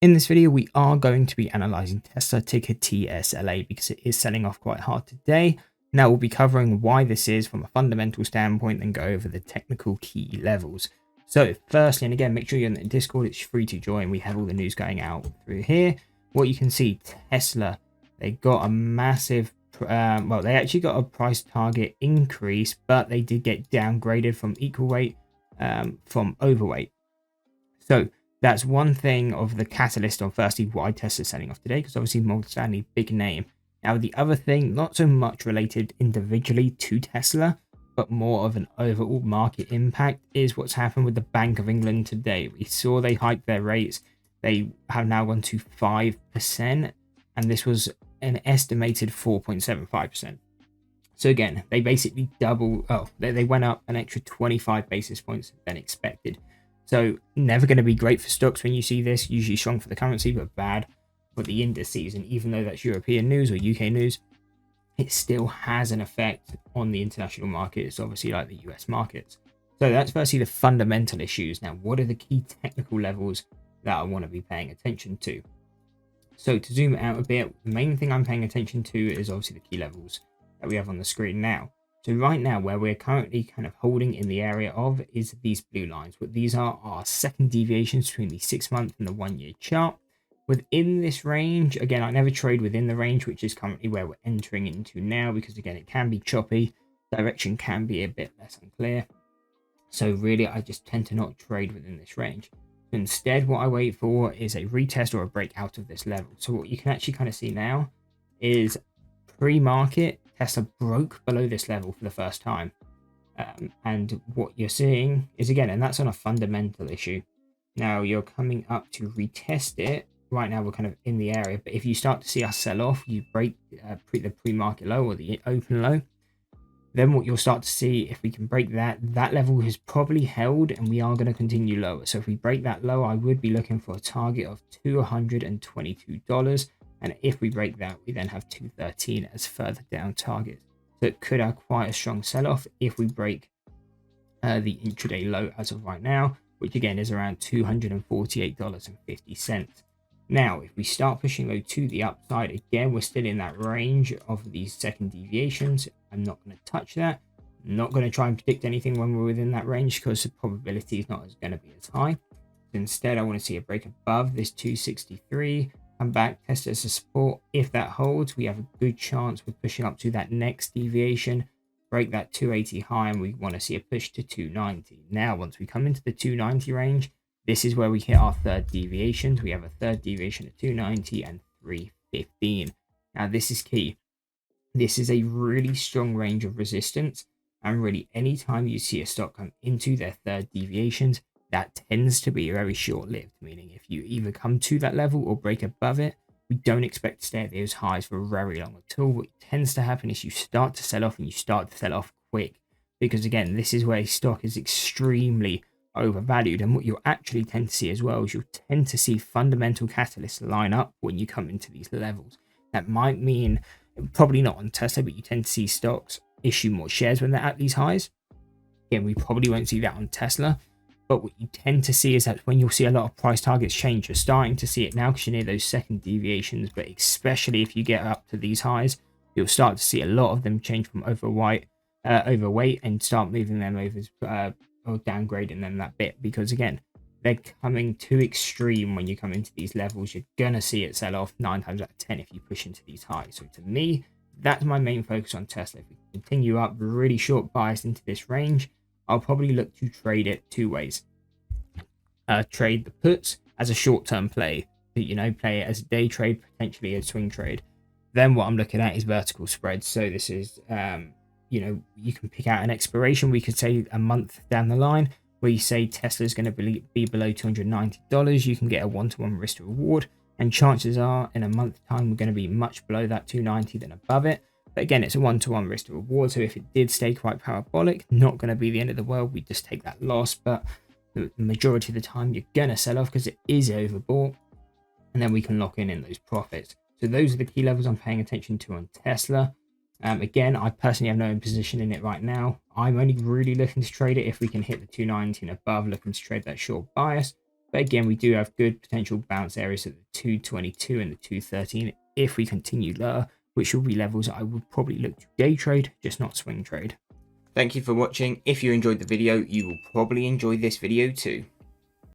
In this video, we are going to be analyzing Tesla ticker TSLA because it is selling off quite hard today. Now we'll be covering why this is from a fundamental standpoint and go over the technical key levels. So firstly, and again, make sure you're in the Discord, it's free to join. We have all the news going out through here. What you can see, Tesla, they got a massive, they actually got a price target increase, but they did get downgraded from equal weight from overweight. So that's one thing of the catalyst on firstly why Tesla's selling off today, because obviously Morgan Stanley, big name. Now the other thing, not so much related individually to Tesla, but more of an overall market impact, is what's happened with the Bank of England today. We saw they hiked their rates. They have now gone to 5%, and this was an estimated 4.75%. So again, they basically they went up an extra 25 basis points than expected. So never going to be great for stocks when you see this, usually strong for the currency, but bad for the indices. And even though that's European news or UK news, it still has an effect on the international markets, obviously like the US markets. So that's firstly the fundamental issues. Now, what are the key technical levels that I want to be paying attention to? So to zoom out a bit, the main thing I'm paying attention to is obviously the key levels that we have on the screen now. So right now, where we're currently kind of holding in the area of is these blue lines. What these are second deviations between the 6-month and the 1-year chart. Within this range, again, I never trade within the range, which is currently where we're entering into now, because again, it can be choppy. Direction can be a bit less unclear. So really, I just tend to not trade within this range. Instead, what I wait for is a retest or a break out of this level. So what you can actually kind of see now is pre-market, Tesla broke below this level for the first time. And what you're seeing is, again, and that's on a fundamental issue. Now you're coming up to retest it. Right now we're kind of in the area, but if you start to see us sell off, you break the pre-market low or the open low, then what you'll start to see, if we can break that level is probably held and we are going to continue lower. So if we break that low, I would be looking for a target of $222. And if we break that, we then have 213 as further down targets. So it could have quite a strong sell-off if we break the intraday low as of right now, which again is around $248.50. Now, if we start pushing low to the upside, again, we're still in that range of these second deviations. I'm not going to touch that. I'm not going to try and predict anything when we're within that range because the probability is not going to be as high. Instead, I want to see a break above this 263. Come back, test it as a support. If that holds, we have a good chance we're pushing up to that next deviation, break that 280 high, and we want to see a push to 290. Now, once we come into the 290 range, this is where we hit our third deviations. We have a third deviation at 290 and 315. Now, this is key. This is a really strong range of resistance, and really anytime you see a stock come into their third deviations, that tends to be very short-lived, meaning if you either come to that level or break above it, we don't expect to stay at those highs for very long at all. What tends to happen is you start to sell off, and you start to sell off quick, because again, this is where a stock is extremely overvalued. And what you'll actually tend to see as well is you'll tend to see fundamental catalysts line up when you come into these levels. That might mean, probably not on Tesla, but you tend to see stocks issue more shares when they're at these highs. Again, we probably won't see that on Tesla. But what you tend to see is that when you'll see a lot of price targets change, you're starting to see it now because you're near those second deviations. But especially if you get up to these highs, you'll start to see a lot of them change from overweight and start moving them over or downgrading them that bit. Because again, they're coming too extreme when you come into these levels. You're going to see it sell off 9 times out of 10 if you push into these highs. So to me, that's my main focus on Tesla. If we continue up really short bias into this range, I'll probably look to trade it two ways. Trade the puts as a short-term play, play it as a day trade, potentially a swing trade. Then what I'm looking at is vertical spreads. So this is, you can pick out an expiration. We could say a month down the line where you say Tesla is going to be below $290. You can get a one-to-one risk to reward. And chances are in a month's time, we're going to be much below that 290 than above it. But again, it's a one-to-one risk to reward. So if it did stay quite parabolic, not going to be the end of the world. We just take that loss. But the majority of the time, you're going to sell off because it is overbought. And then we can lock in those profits. So those are the key levels I'm paying attention to on Tesla. Again, I personally have no position in it right now. I'm only really looking to trade it if we can hit the 290 and above, looking to trade that short bias. But again, we do have good potential bounce areas at the 222 and the 213 if we continue lower, which will be levels I would probably look to day trade, just not swing trade. Thank you for watching. If you enjoyed the video, you will probably enjoy this video too.